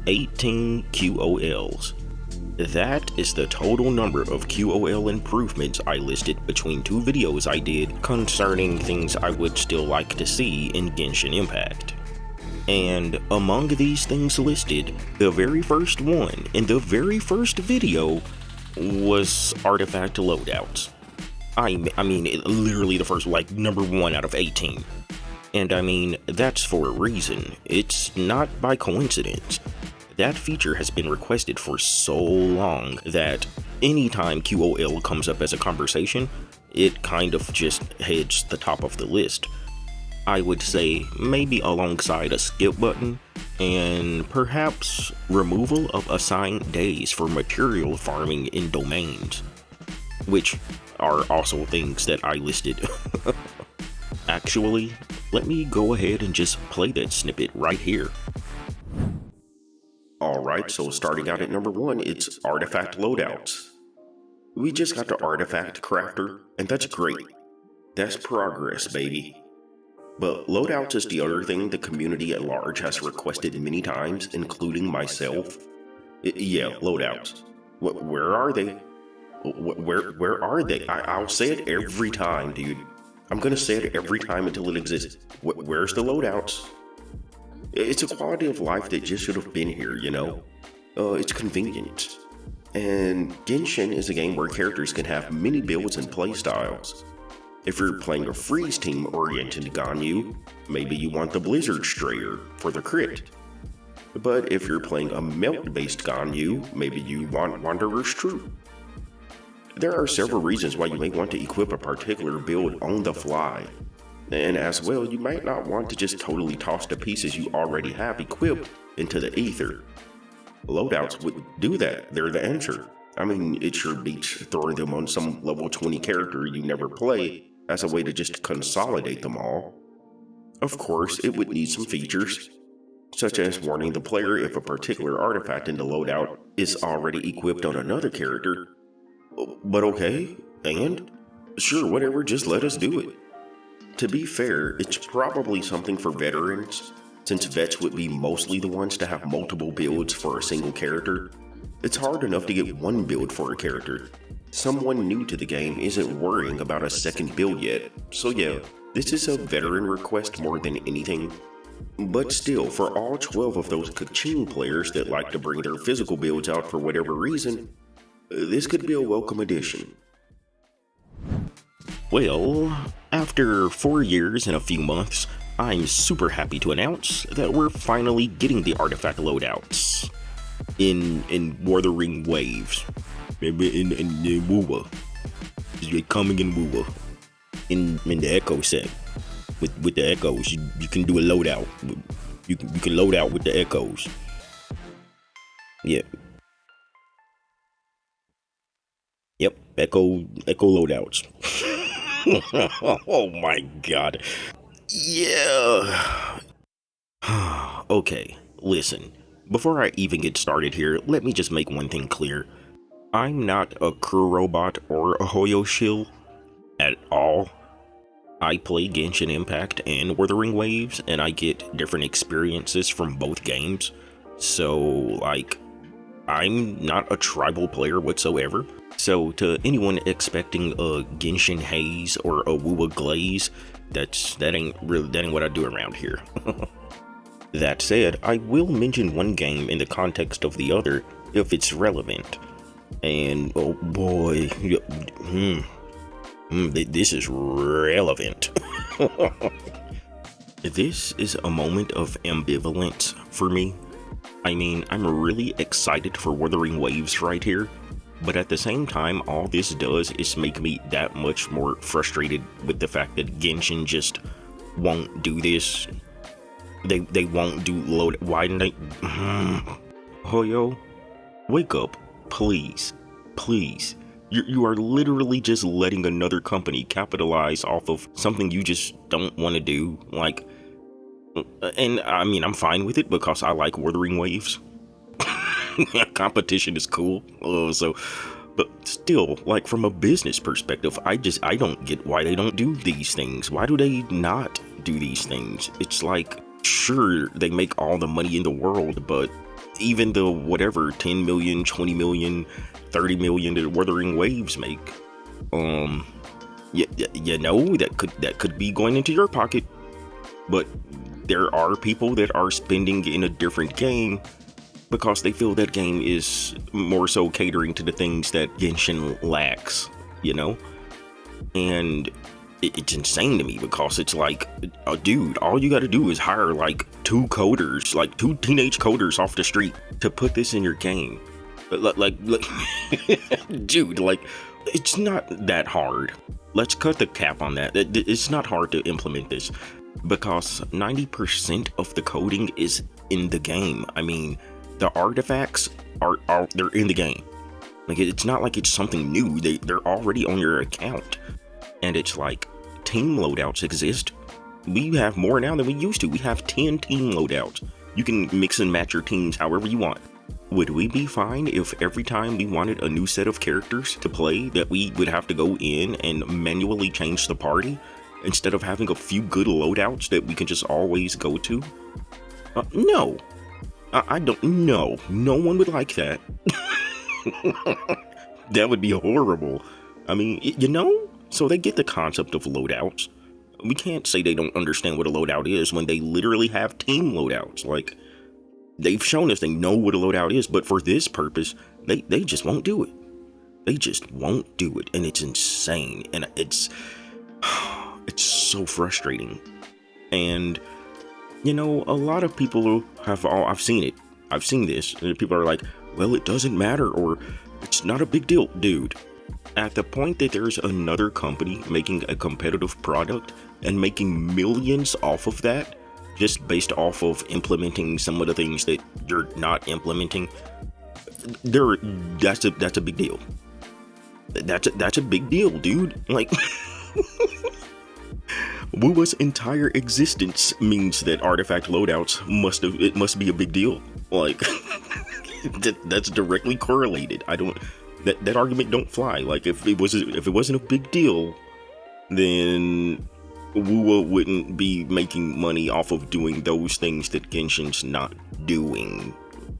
18 QOLs. That is the total number of QOL improvements I listed between two videos I did concerning things I would still like to see in Genshin Impact. And among these things listed, the very first one in the very first video was artifact loadouts. I mean, literally the first, like, number 1 out of 18. And I mean, that's for a reason. It's not by coincidence. That feature has been requested for so long that anytime QOL comes up as a conversation, it kind of just heads the top of the list. I would say maybe alongside a skip button and perhaps removal of assigned days for material farming in domains, which are also things that I listed. Actually, let me go ahead and just play that snippet right here. Alright, so starting out at number 1, it's artifact loadouts. We just got the artifact crafter, and that's great. That's progress, baby. But loadouts is the other thing the community at large has requested many times, including myself. Yeah, loadouts. Where are they? Where are they? I'll say it every time, dude. I'm gonna say it every time until it exists. Where's the loadouts? It's a quality of life that just should have been here, you know? It's convenient. And Genshin is a game where characters can have many builds and playstyles. If you're playing a freeze team oriented Ganyu, maybe you want the Blizzard Strayer for the crit. But if you're playing a melt based Ganyu, maybe you want Wanderer's Troop. There are several reasons why you may want to equip a particular build on the fly. And as well, you might not want to just totally toss the pieces you already have equipped into the ether. Loadouts would do that, they're the answer. I mean, it sure beats throwing them on some level 20 character you never play as a way to just consolidate them all. Of course, it would need some features, such as warning the player if a particular artifact in the loadout is already equipped on another character. But okay, and? Sure, whatever, just let us do it. To be fair, it's probably something for veterans, since vets would be mostly the ones to have multiple builds for a single character. It's hard enough to get one build for a character. Someone new to the game isn't worrying about a second build yet, so yeah, this is a veteran request more than anything. But still, for all 12 of those Kaching players that like to bring their physical builds out for whatever reason, this could be a welcome addition. Well, after 4 years and a few months, I'm super happy to announce that we're finally getting the artifact loadouts in Wuthering Waves, in WuWa. You're coming in WuWa, in the Echo set. With the echoes, you can do a loadout. You can load out with the echoes. Yeah. Yep, echo loadouts. Oh my god. Yeah. Okay, listen. Before I even get started here, let me just make one thing clear. I'm not a Kuro bot or a Hoyo shill at all. I play Genshin Impact and Wuthering Waves, and I get different experiences from both games. So, like, I'm not a tribal player whatsoever. So, to anyone expecting a Genshin haze or a WuWa glaze, that ain't what I do around here. That said, I will mention one game in the context of the other if it's relevant. And oh boy, this is relevant. This is a moment of ambivalence for me. I mean, I'm really excited for Wuthering Waves right here, but at the same time, all this does is make me that much more frustrated with the fact that Genshin just won't do this. They won't do load. Why didn't they? Hoyo, wake up, please, please. You are literally just letting another company capitalize off of something you just don't want to do. Like, and I mean, I'm fine with it because I like Wuthering Waves. Competition is cool. But still, like, from a business perspective, I don't get why they don't do these things. Why do they not do these things? It's like, sure, they make all the money in the world, but even the whatever 10 million, 20 million, 30 million that Wuthering Waves make, you know, that could be going into your pocket. But there are people that are spending in a different game because they feel that game is more so catering to the things that Genshin lacks, you know? And it's insane to me because it's like, dude, all you gotta do is hire like two teenage coders off the street to put this in your game. Like dude, like, it's not that hard. Let's cut the cap on that. It's not hard to implement this because 90% of the coding is in the game. I mean, the artifacts are they're in the game. Like, it's not like it's something new. They're already on your account. And it's like, team loadouts exist. We have more now than we used to. We have 10 team loadouts. You can mix and match your teams however you want. Would we be fine if every time we wanted a new set of characters to play that we would have to go in and manually change the party instead of having a few good loadouts that we can just always go to? No. I don't know. No one would like that. That would be horrible. I mean, you know? So they get the concept of loadouts. We can't say they don't understand what a loadout is when they literally have team loadouts. Like, they've shown us they know what a loadout is, but for this purpose, they just won't do it. They just won't do it, and it's insane, and it's so frustrating. And, you know, a lot of people I've seen it. I've seen this, and people are like, well, it doesn't matter, or it's not a big deal. Dude, at the point that there's another company making a competitive product and making millions off of that, just based off of implementing some of the things that you're not implementing, that's a big deal. That's a big deal, dude. Like, WuWa's entire existence means that artifact loadouts must be a big deal. Like, that's directly correlated. That argument don't fly. Like, if it wasn't a big deal, then WuWa wouldn't be making money off of doing those things that Genshin's not doing,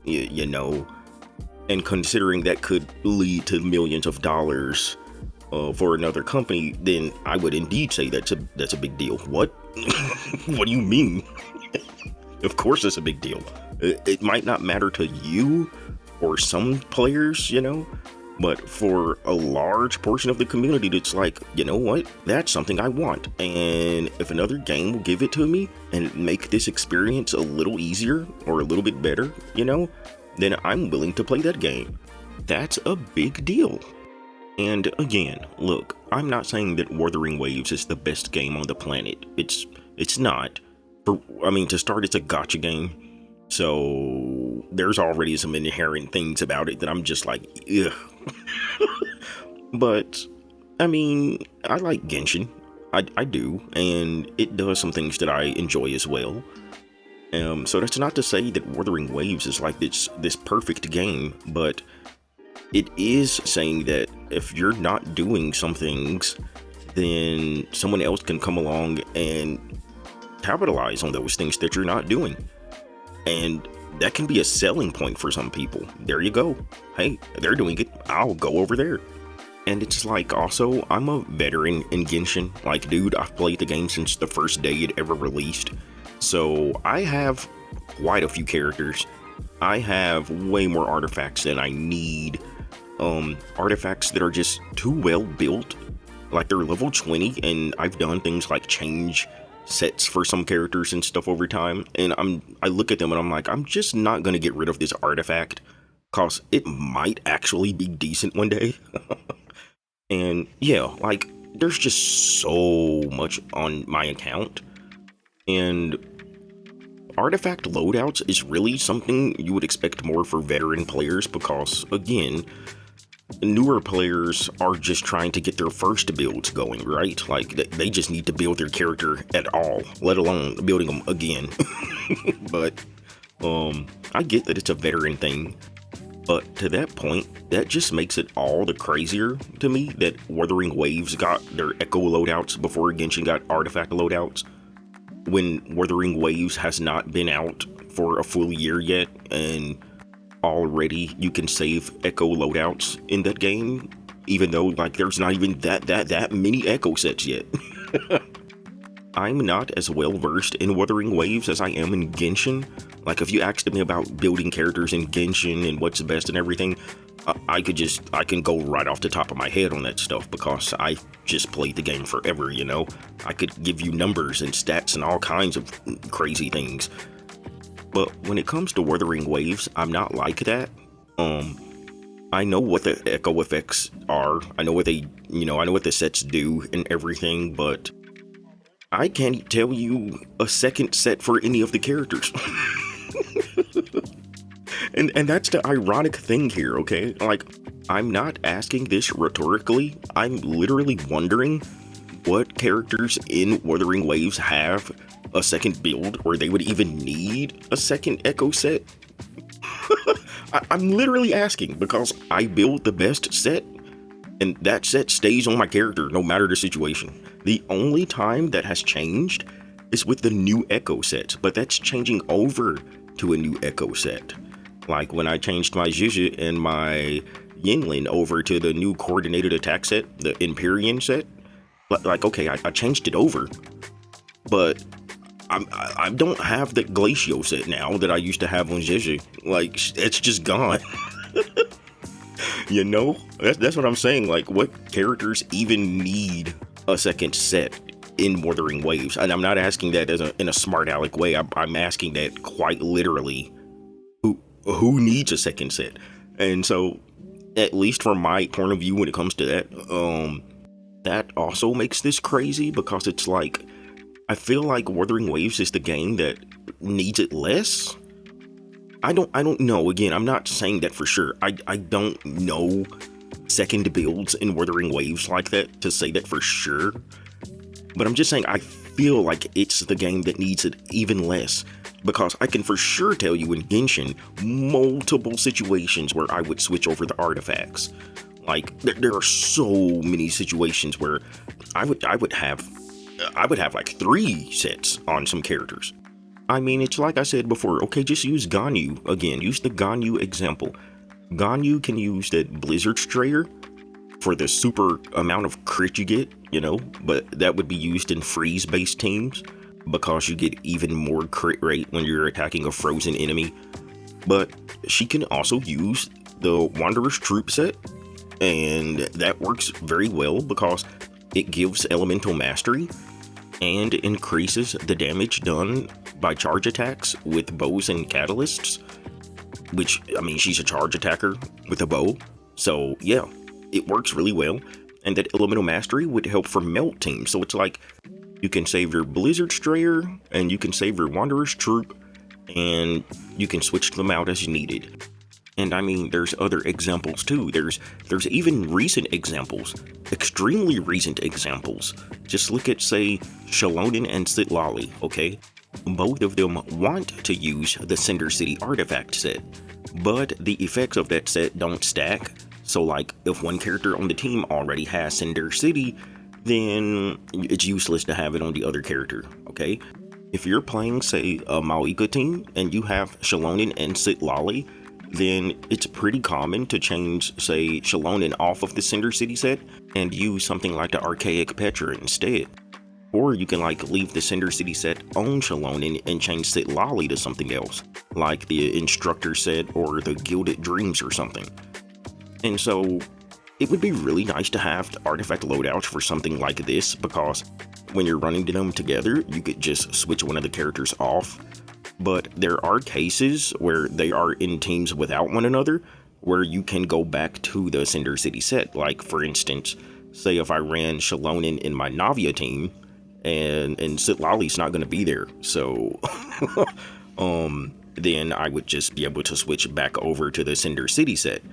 you know. And considering that could lead to millions of dollars for another company, then I would indeed say that's a big deal. What? What do you mean? Of course it's a big deal. It might not matter to you or some players, you know, but for a large portion of the community, that's like, you know what? That's something I want. And if another game will give it to me and make this experience a little easier or a little bit better, you know, then I'm willing to play that game. That's a big deal. And again, look, I'm not saying that Wuthering Waves is the best game on the planet. It's not. To start, it's a gacha game. So there's already some inherent things about it that I'm just like, ugh. But, I mean, I like Genshin. I do, and it does some things that I enjoy as well. So that's not to say that Wuthering Waves is like this perfect game, but it is saying that if you're not doing some things, then someone else can come along and capitalize on those things that you're not doing. And that can be a selling point for some people. There you go. Hey, they're doing it. I'll go over there. And it's like, also, I'm a veteran in Genshin. Like, dude, I've played the game since the first day it ever released. So I have quite a few characters. I have way more artifacts than I need. Artifacts that are just too well built. Like, they're level 20, and I've done things like change sets for some characters and stuff over time, and I look at them and I'm like, I'm just not gonna get rid of this artifact cause it might actually be decent one day. And yeah, like, there's just so much on my account, and artifact loadouts is really something you would expect more for veteran players because, again, newer players are just trying to get their first builds going, right? Like, they just need to build their character at all, let alone building them again. But I get that it's a veteran thing, but to that point, that just makes it all the crazier to me that Wuthering Waves got their Echo loadouts before Genshin got artifact loadouts, when Wuthering Waves has not been out for a full year yet, and already you can save echo loadouts in that game, even though like there's not even that many echo sets yet. I'm not as well versed in Wuthering Waves as I am in Genshin. Like, if you asked me about building characters in Genshin and what's the best and everything, I can go right off the top of my head on that stuff because I just played the game forever, you know? I could give you numbers and stats and all kinds of crazy things. But when it comes to Wuthering Waves, I'm not like that. I know what the echo effects are. I know what I know what the sets do and everything, but I can't tell you a second set for any of the characters. and that's the ironic thing here, okay? Like, I'm not asking this rhetorically. I'm literally wondering what characters in Wuthering Waves have a second build or they would even need a second echo set. I'm literally asking because I build the best set and that set stays on my character no matter the situation. The only time that has changed is with the new echo sets, but that's changing over to a new echo set. Like when I changed my Zhizhi and my Yinlin over to the new coordinated attack set, the Empyrean set. Like, okay, I changed it over, but I don't have the Glacio set now that I used to have on Zhizhi. Like, it's just gone. You know? That's what I'm saying. Like, what characters even need a second set in Wuthering Waves? And I'm not asking that in a smart aleck way. I'm asking that quite literally. Who needs a second set? And so, at least from my point of view when it comes to that, that also makes this crazy because it's like, I feel like Wuthering Waves is the game that needs it less. I don't know. Again, I'm not saying that for sure. I don't know second builds in Wuthering Waves like that to say that for sure. But I'm just saying I feel like it's the game that needs it even less. Because I can for sure tell you in Genshin, multiple situations where I would switch over the artifacts. Like, there are so many situations where I would have like 3 sets on some characters. I mean, it's like I said before, okay, just use Ganyu again. Use the Ganyu example. Ganyu can use that Blizzard Strayer for the super amount of crit you get, you know, but that would be used in freeze-based teams because you get even more crit rate when you're attacking a frozen enemy. But she can also use the Wanderer's Troop set, and that works very well because it gives elemental mastery and increases the damage done by charge attacks with bows and catalysts, which, I mean, she's a charge attacker with a bow, so yeah, it works really well. And that elemental mastery would help for melt teams, so it's like you can save your Blizzard Strayer and you can save your Wanderer's Troop and you can switch them out as you needed. And I mean, there's other examples too. There's even recent examples, extremely recent examples. Just look at, say, Shalonen and Sitlali, okay? Both of them want to use the Cinder City artifact set, but the effects of that set don't stack. So like, if one character on the team already has Cinder City, then it's useless to have it on the other character, okay? If you're playing, say, a Maoika team and you have Shalonen and Sitlali, then it's pretty common to change, say, Shalonen off of the Cinder City set and use something like the Archaic Petra instead. Or you can like leave the Cinder City set on Shalonen and change Sitlali to something else, like the Instructor set or the Gilded Dreams or something. And so it would be really nice to have the artifact loadouts for something like this, because when you're running them together, you could just switch one of the characters off. But there are cases where they are in teams without one another, where you can go back to the Cinder City set. Like, for instance, say if I ran Shalonen in my Navia team, and Sitlali's not going to be there, so then I would just be able to switch back over to the Cinder City set.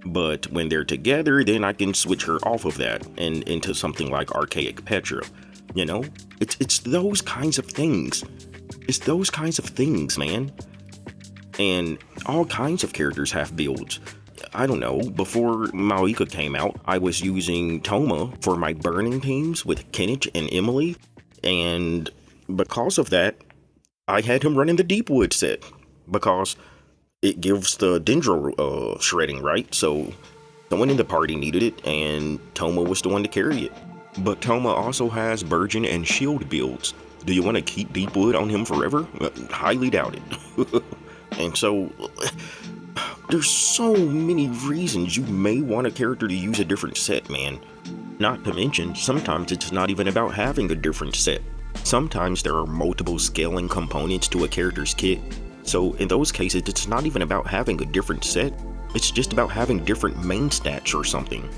But when they're together, then I can switch her off of that and into something like Archaic Petra. You know, it's those kinds of things. It's those kinds of things, man. And all kinds of characters have builds. I don't know, before Maoika came out, I was using Toma for my burning teams with Kennich and Emily, and because of that, I had him running the Deepwood set, because it gives the dendro shredding, right? So someone in the party needed it, and Toma was the one to carry it. But Toma also has Burgeon and Shield builds. Do you want to keep Deepwood on him forever? Highly doubt it. And so, there's so many reasons you may want a character to use a different set, man. Not to mention, sometimes it's not even about having a different set. Sometimes there are multiple scaling components to a character's kit, so in those cases it's not even about having a different set, it's just about having different main stats or something.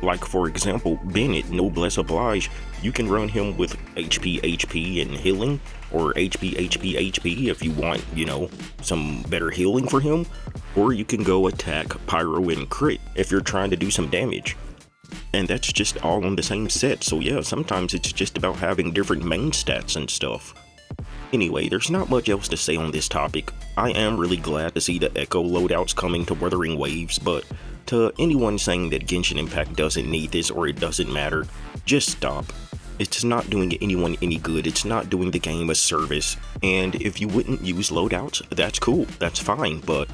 Like for example, Bennett, Noblesse Oblige, you can run him with HP, HP, and healing, or HP, HP, HP if you want, some better healing for him, or you can go attack, pyro, and crit if you're trying to do some damage. And that's just all on the same set, so yeah, sometimes it's just about having different main stats and stuff. Anyway, there's not much else to say on this topic. I am really glad to see the Echo loadouts coming to Wuthering Waves, but to anyone saying that Genshin Impact doesn't need this or it doesn't matter, just stop. It's not doing anyone any good, it's not doing the game a service, and if you wouldn't use loadouts, that's cool, that's fine, but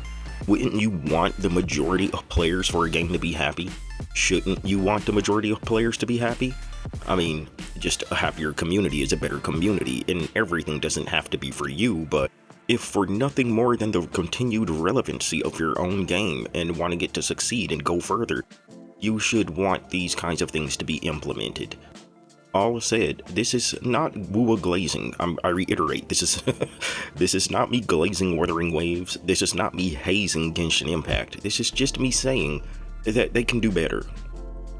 wouldn't you want the majority of players for a game to be happy? Shouldn't you want the majority of players to be happy? I mean, just a happier community is a better community, and everything doesn't have to be for you, but if for nothing more than the continued relevancy of your own game and wanting it to succeed and go further, you should want these kinds of things to be implemented. All said, this is not WuWa glazing. I reiterate, this is not me glazing Wuthering Waves. This is not me hazing Genshin Impact. This is just me saying that they can do better.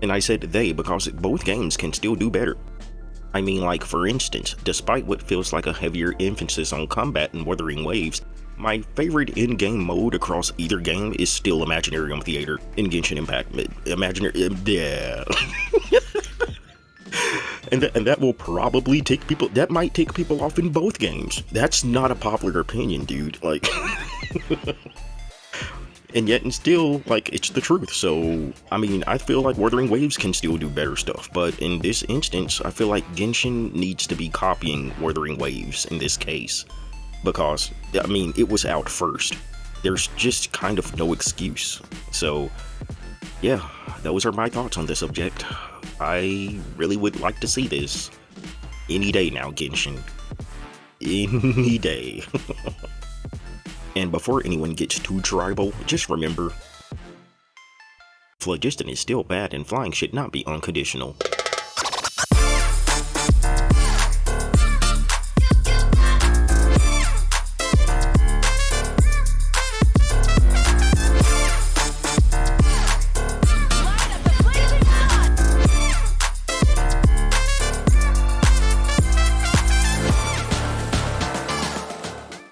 And I said they because both games can still do better. I mean, like for instance, despite what feels like a heavier emphasis on combat in Wuthering Waves, my favorite in-game mode across either game is still Imaginarium Theater in Genshin Impact. Yeah. And that will probably that might take people off in both games. That's not a popular opinion, dude. Like, and yet and still, like, it's the truth. So, I mean, I feel like Wuthering Waves can still do better stuff, but in this instance, I feel like Genshin needs to be copying Wuthering Waves in this case. Because, I mean, it was out first. There's just kind of no excuse. So, yeah, those are my thoughts on the subject. I really would like to see this. Any day now, Genshin. Any day. And before anyone gets too tribal, just remember, phlogiston is still bad and flying should not be unconditional.